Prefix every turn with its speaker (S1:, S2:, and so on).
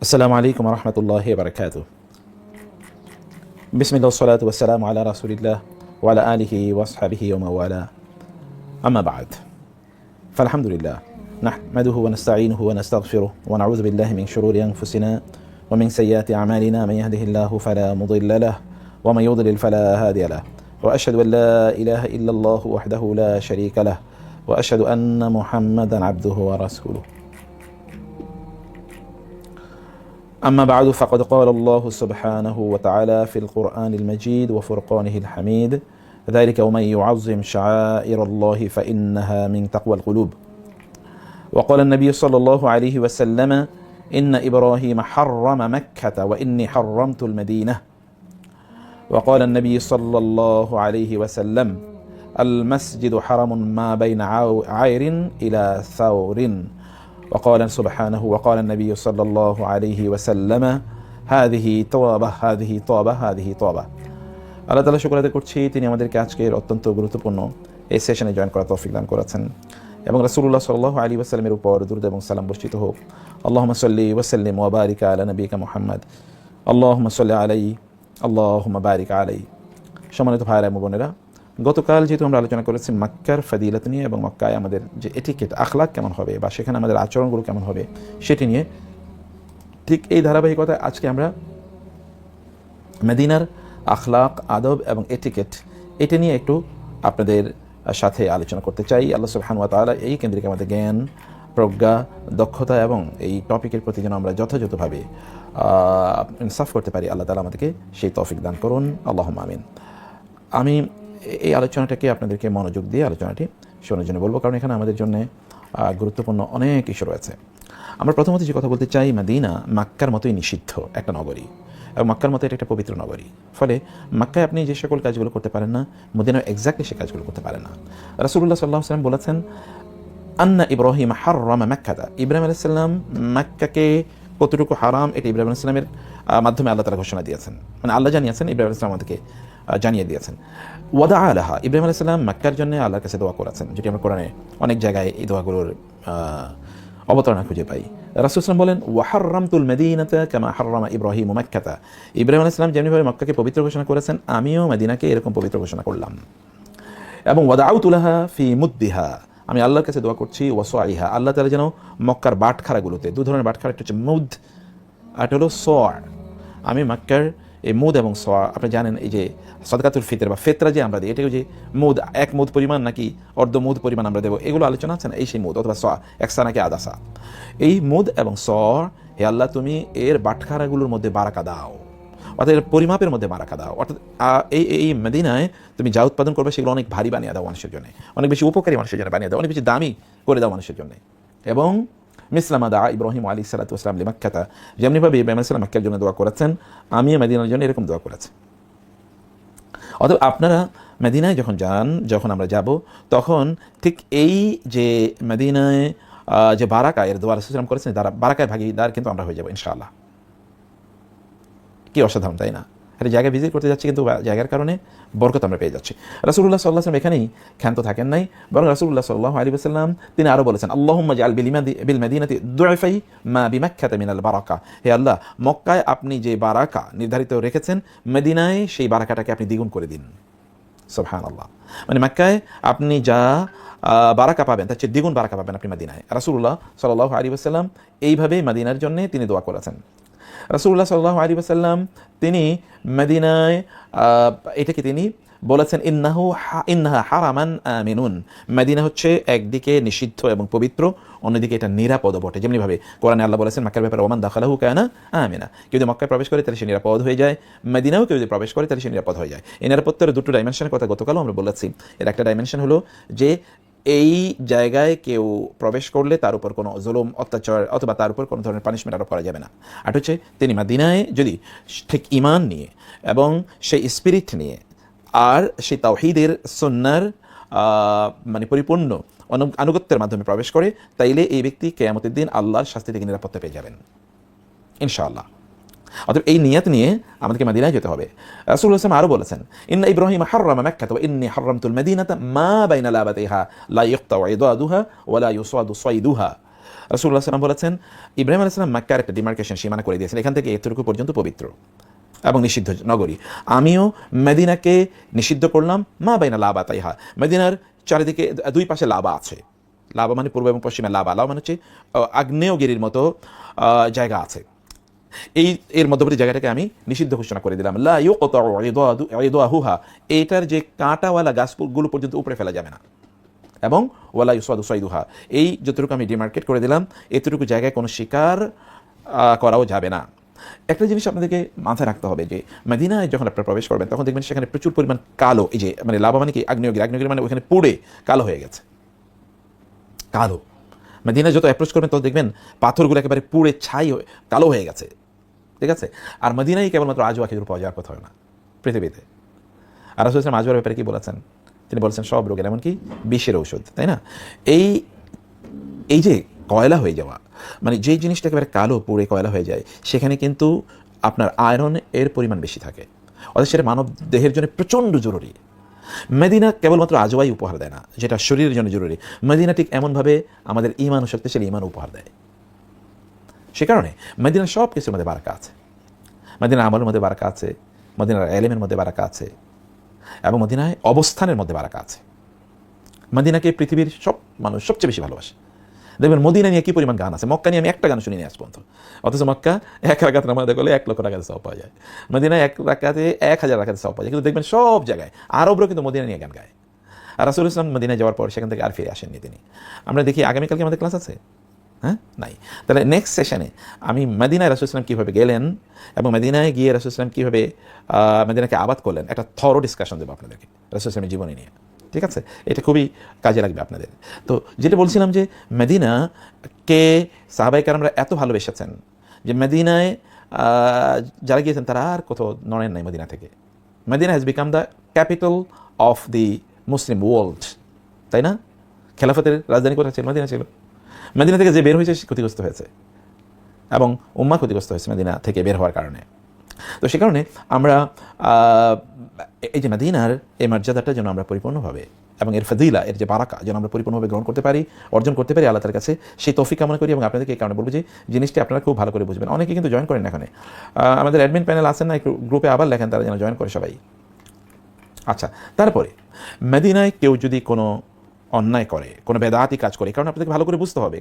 S1: আসসালামু আলাইকুম রহমতুল্লাহি বারকাতুহ। বিসমিল্লাহ ওয়াসসালাতু ওয়াসসালামু আলা রাসূলিল্লাহ ওয়া আলা আলিহি ওয়া আসহাবিহি ওয়া মাওয়ালা, আম্মা বা'দ। ফালহামদুলিল্লাহ নাহমাদুহু ওয়া নাস্তাঈনুহু ওয়া নাস্তাগফিরুহু ওয়া নাউযু বিল্লাহি মিন শুরুরি আনফুসিনা ওয়া মিন সাইয়্যাতি আমালিনা মান ইয়াহদিহিল্লাহু ফালা মুদিল্লা লাহু ওয়া মান ইউদ্লিল ফালা হাদিয়া লাহু ওয়া আশহাদু আন লা ইলাহা ইল্লাল্লাহু ওয়াহদাহু লা শারীকা লাহু ওয়া আশহাদু আন্না মুহাম্মাদান আবদুহু ওয়া রাসূলুহু। أما بعد فقد قال الله سبحانه وتعالى في القرآن المجيد وفرقانه الحميد: ذلك ومن يعظم شعائر الله فإنها من تقوى القلوب. وقال النبي صلى الله عليه وسلم: إن إبراهيم حرم مكة وإني حرمت المدينة. وقال النبي صلى الله عليه وسلم: المسجد حرم ما بين عير إلى ثور. وقال سبحانه وقال النبي صلى الله عليه وسلم: هذه طابة هذه طابة هذه طابة. আল্লাহ তাআলা শুকর আদায় করছি, তিনি আমাদেরকে আজকের অত্যন্ত গুরুত্বপূর্ণ এই সেশনে জয়েন করার তৌফিক দান করেছেন এবং রাসূলুল্লাহ সাল্লাল্লাহু আলাইহি ওয়াসাল্লামের উপর দুরূদ এবং সালাম বর্ষিত হোক। আল্লাহুম্মা সাল্লি ওয়া সাল্লিম ওয়া বারিক আলা নবিয়িকা মুহাম্মদ। আল্লাহুম্মা সাল্লি আলাইহি আল্লাহুম্মা বারিক আলাইহি। সম্মানিত ভাইরা এবং বোনেরা, গতকাল যেহেতু আমরা আলোচনা করেছি মক্কার ফজিলত নিয়ে এবং মক্কায় আমাদের যে এটিকেট আখলাক কেমন হবে বা সেখানে আমাদের আচরণগুলো কেমন হবে সেটি নিয়ে, ঠিক এই ধারাবাহিকতায় আজকে আমরা মদিনার আখলাক, আদব এবং এটিকেট এটা নিয়ে একটু আপনাদের সাথে আলোচনা করতে চাই। আল্লাহ সুবহানাহু ওয়া তাআলা এই কেন্দ্রিক আমাদের জ্ঞান, প্রজ্ঞা, দক্ষতা এবং এই টপিকের প্রতি যেন আমরা যথাযথভাবে ইনসাফ করতে পারি, আল্লাহ তাআলা আমাদেরকে সেই তৌফিক দান করুন, আল্লাহুম্মা আমিন। আমি এই আলোচনাটাকে আপনাদেরকে মনোযোগ দিয়ে আলোচনাটি শোনার জন্য বলবো, কারণ এখানে আমাদের জন্য গুরুত্বপূর্ণ অনেক ইস্যু রয়েছে। আমরা প্রথমত যে কথা বলতে চাই, মদিনা মক্কার মতোই নিষিদ্ধ একটা নগরী এবং মক্কার মতো এটা একটা পবিত্র নগরী। ফলে মক্কায় আপনি যে সকল কাজগুলো করতে পারেন না, মদিনায় এক্স্যাক্টলি সে কাজগুলো করতে পারেন না। রাসূলুল্লাহ সাল্লাল্লাহু আলাইহি ওয়াসাল্লাম বলেছেন, আন্না ইব্রাহিম হাররামা মাক্কাতা। ইব্রাহিম আলাইহিস সালাম মক্কাকে কতটুকু হারাম এটা ইব্রাহিম আলাইহিস সালামের মাধ্যমে আল্লাহ তাআলা ঘোষণা দিয়েছেন, মানে আল্লাহ জানিয়েছেন, ইব্রাহিম আলাইহিস সালাম আমাদেরকে জানিয়ে দিয়েছেন। ওয়াদা আলাহা, ইব্রাহিম আলাইহিস সালাম মক্কার জন্য আল্লাহর কাছে দোয়া করেছেন, যেটি আমরা কোরআনে অনেক জায়গায় এই দোয়াগুলোর অবতারণা খুঁজে পাই। রাসূল সাল্লাল্লাহু আলাইহি ওয়াসাল্লাম বলেন, ওয়া হাররামতুল মদিনাতা কামা হাররামা ইব্রাহিম মাক্কাতা। ইব্রাহিম আলাইহিস সালাম যেমনিভাবে মক্কাকে পবিত্র ঘোষণা করেছেন, আমিও মদিনাকে এরকম পবিত্র ঘোষণা করলাম। এবং ওয়াদাউতু লাহা ফি মুদ্দিহা, আমি আল্লাহর কাছে দোয়া করছি ওয়াসাইহা, আল্লাহ তাআলা যেন মক্কার বাটখারাগুলোতে, দু ধরনের বাটখারা, একটা হচ্ছে মুদ আর একটা হলো সোয়া। আমি মক্কার এই মুদ এবং সোয়া, আপনি জানেন এই যে সাদকাতুল ফিতর বা ফেতরা যে আমরা দিই, এটাকে যে মুদ এক মুদ পরিমাণ নাকি অর্ধ মুদ পরিমাণ আমরা দেবো, এগুলো আলোচনা আছে না, এই সেই মুদ অথবা সোয়া, একসা নাকি আদাসা। এই মুদ এবং সোয়া, হে আল্লাহ তুমি এর বাটখারাগুলোর মধ্যে বারাকা দাও, অর্থাৎ এর পরিমাপের মধ্যে বারাকা দাও। অর্থাৎ এই মদিনায় তুমি যা উৎপাদন করবে সেগুলো অনেক ভারী বানিয়ে দাও মানুষের জন্য, অনেক বেশি উপকারী মানুষের জন্য বানিয়ে দাও, অনেক বেশি দামি করে দাও মানুষের জন্য। এবং মিসলামা দা ইব্রাহিম আলাইহিস সালাতু ওয়াস সালাম লিমাক্কাতা, যেমনিভাবে ইব্রাহিম আলাইহিস সালাম মক্কার জন্য দোয়া করেছেন, আমিও মদিনার জন্য এরকম দোয়া করেছি। অতএব আপনারা মদিনায় যখন যান, যখন আমরা যাব, তখন ঠিক এই যে মদিনায় যে বারাকা এর দোয়া রাসূল সাল্লাল্লাহু আলাইহি ওয়াসাল্লাম করেছেন, বারাকায় ভাগীদার কিন্তু আমরা হয়ে যাব ইনশাআল্লাহ। কি অসাধারণ, তাই না? একটা জায়গায় ভিজিট করতে যাচ্ছি, কিন্তু জায়গার কারণে বরকত আমরা পেয়ে যাচ্ছি। রাসূলুল্লাহ সাল্লাল্লাহু আলাইহি ওয়াসাল্লাম এখানেই ক্ষান্ত থাকেন নাই, বরং রাসূলুল্লাহ সাল্লাল্লাহু আলাইহি ওয়াসাল্লাম তিনি আরও বলেছেন, আল্লাহুম্মা জাআল বিল মাদিনাতি দু'ফাই মা বিমাক্কাতা মিনাল বারাকা। হে আল্লাহ, মক্কায় আপনি যে বারাকা নির্ধারিত রেখেছেন, মদিনায় সেই বারাকাটাকে আপনি দ্বিগুণ করে দিন। সুবহানাল্লাহ। মানে মক্কায় আপনি যা বারাকা পাবেন তার চেয়ে দ্বিগুণ বারাকা পাবেন আপনি মদিনায়। রাসূলুল্লাহ সাল্লাল্লাহু আলাইহি ওয়াসাল্লাম এইভাবেই মদিনার জন্য তিনি দোয়া করেছেন। রাসূলুল্লাহ সাল্লাল্লাহু আলাইহি ওয়াসাল্লাম তিনি মদিনায় এটাকে তিনি বলেছেন, ইন্নাহা হারামান আমিনুন। মদিনা হচ্ছে একদিকে নিষিদ্ধ এবং পবিত্র, অন্যদিকে এটা নিরাপদ বটে। যেমনিভাবে কোরআনে আল্লাহ বলেছেন মক্কার ব্যাপারে, ওমান দাখালাহু কানা আমিনা, কেউ যদি মক্কায় প্রবেশ করে তাহলে সে নিরাপদ হয়ে যায়, মদিনাও কেউ যদি প্রবেশ করে তাহলে সে নিরাপদ হয়ে যায়। এই নিরাপত্তার দুটো ডাইমেনশনের কথা গতকালও আমরা বলেছি। এর একটা ডাইমেনশন হলো যে এই জায়গায় কেউ প্রবেশ করলে তার উপর কোনো জুলুম, অত্যাচার অথবা তার উপর কোনো ধরনের পানিশমেন্ট আরোপ করা যাবে না। আর হচ্ছে তিনি মদিনায় যদি ঠিক ঈমান নিয়ে এবং সেই স্পিরিট নিয়ে আর সেই তাওহীদের সুন্নাহর মানে পরিপূর্ণ আনুগত্যের মাধ্যমে প্রবেশ করে, তাইলে এই ব্যক্তি কিয়ামতের দিন আল্লাহর শাস্তি থেকে নিরাপত্তা পেয়ে যাবেন ইনশাআল্লাহ। অতএব এই নিয়ত নিয়ে আমাদেরকে মদিনায় যেতে হবে। রাসূলুল্লাহ সাল্লাল্লাহু আলাইহি ওয়াসাল্লাম আরও বলেছেন, ইন্না ইব্রাহিম হাররামা মাক্কাতা ওয়া ইন্নী হাররামতুল মাদিনাতা মা বাইনা লাবাতিহা লা ইউক্তাউ ইদাদুহা ওয়া লা ইউসাদু সাইদুহা। রাসূলুল্লাহ সাল্লাম বলেছেন ইব্রাহিম আলাইহিস সালাম মক্কার একটা ডিমার্কেশন সীমানা করে দিয়েছেন, এখান থেকে এতটুকু পর্যন্ত পবিত্র এবং নিষিদ্ধ নগরী। আমিও মদিনাকে নিষিদ্ধ করলাম মা বাইনা লাবা তাইহা, মদিনার চারিদিকে দুই পাশে লাবা আছে। লাবা মানে পূর্ব এবং পশ্চিমে, লাবা মানে হচ্ছে আগ্নেয়গিরির মতো জায়গা আছে। এর মধ্যবর্তী জায়গাটাকে আমি নিষিদ্ধ ঘোষণা করে দিলাম। লা ইউকতাউ ইদাহুহা, এইটার যে কাঁটাওয়ালা গাছগুলো পর্যন্ত উপরে ফেলা যাবে না। এবং ওয়ালা ইউসাদু সাইদুহা, এই যতটুকু আমি ডিমার্কেট করে দিলাম এতটুকু জায়গায় কোনো শিকার করাও যাবে না। একটা জিনিস আপনাদেরকে মাথায় রাখতে হবে যে মদিনায় যখন আপনারা প্রবেশ করবেন তখন দেখবেন সেখানে প্রচুর পরিমাণ কালো, এই যে মানে লাভা মানে কি আগ্নেয়গিরি, আগ্নেয়গিরি মানে ওখানে পুড়ে কালো হয়ে গেছে, কালো। মদিনায় যত অ্যাপ্রোচ করবেন তত দেখবেন পাথরগুলো একেবারে পুড়ে ছাই হয়ে কালো হয়ে গেছে, ঠিক আছে। আর মদিনায় কেবলমাত্র আজওয়া খেজুর পাওয়া যাওয়ার কথা হয় না পৃথিবীতে। আর রাসূল সাল্লাল্লাহু আলাইহি ওয়াসাল্লাম ব্যাপারে কি বলেছেন? তিনি বলেছেন সব রোগের এমনকি বিষের ঔষধ, তাই না? এই যে কয়লা হয়ে যাওয়া, মানে যেই জিনিসটা একেবারে কালো পুড়ে কয়লা হয়ে যায় সেখানে কিন্তু আপনার আয়রন এর পরিমাণ বেশি থাকে, অর্থাৎ সেটা মানব দেহের জন্য প্রচণ্ড জরুরি। মদিনা কেবলমাত্র আজওয়াই উপহার দেয় না যেটা শরীরের জন্য জরুরি, মদিনা ঠিক এমনভাবে আমাদের ঈমান ও শক্তিশালী ঈমান উপহার দেয়। সে কারণে মদিনার সব কিছুর মধ্যে বারাকা আছে, মদিনার আমলের মধ্যে বারাকা আছে, মদিনার এলেমের মধ্যে বারাকা আছে, এবং মদিনায় অবস্থানের মধ্যে বারাকা আছে। মদিনাকে পৃথিবীর সব মানুষ সবচেয়ে বেশি ভালোবাসে। দেখবেন মদিনা নিয়ে কি পরিমাণ গান আছে, মক্কা নিয়ে আমি একটা গান শুনি আজ পর্যন্ত, অথচ মক্কা 1 রাকাত নামাজ করলে 1 লক্ষ টাকাতে সওয়াব পাওয়া যায়, মদিনায় 1 রাকাতে 1000 রাকাতে সওয়াব পাওয়া যায়। কিন্তু দেখবেন সব জায়গায় আরবরা কিন্তু মদিনা নিয়ে গান গায়। আর রাসূল ইসলাম মদিনায় যাওয়ার পর সেখান থেকে আর ফিরে আসেননি তিনি। আমরা দেখি আগামীকালকে আমাদের ক্লাস আছে, হ্যাঁ নাই? তাহলে নেক্সট সেশনে আমি মদিনায় রাসূল ইসলাম কীভাবে গেলেন এবং মদিনায় গিয়ে রাসূল ইসলাম কীভাবে মদিনাকে আবাদ করলেন একটা থরো ডিসকাশন দেবো আপনাদেরকে রাসূল ইসলামের জীবনী নিয়ে, ঠিক আছে? এটা খুবই কাজে লাগবে আপনাদের। তো যেটা বলছিলাম যে মদিনাকে সাহাবায়ে কেরামরা এত ভালোবেসেছেন যে মদিনায় যারা গিয়েছেন তারা আর কোথাও নড়েন নাই মদিনা থেকে। Medina has become the capital of the Muslim world, তাই না? খেলাফতের রাজধানী কোথায় ছিল? মদিনা ছিল। মদিনা থেকে যে বের হয়েছে সে ক্ষতিগ্রস্ত হয়েছে এবং উম্মাহ ক্ষতিগ্রস্ত হয়েছে মদিনা থেকে বের হওয়ার কারণে। তো সে কারণে আমরা এই যে মদিনার এই মর্যাদাটা যেন আমরা পরিপূর্ণভাবে এবং এর ফজিলা, এর যে বারাকা যেন আমরা পরিপূর্ণভাবে গ্রহণ করতে পারি, অর্জন করতে পারি আল্লাহ তার কাছে, সেই তৌফিক কামনা করি। এবং আপনাদেরকে এই কারণে বলবো যে জিনিসটি আপনারা খুব ভালো করে বুঝবেন। অনেকে কিন্তু জয়েন করেন এখানে, আমাদের অ্যাডমিন প্যানেল আছেন না, একটু গ্রুপে আবার লেখেন তারা যেন জয়েন করে সবাই। আচ্ছা, তারপরে মদিনায় কেউ যদি কোনো অন্যায় করে, কোনো বেদাতি কাজ করে, কারণ আপনাদেরকে ভালো করে বুঝতে হবে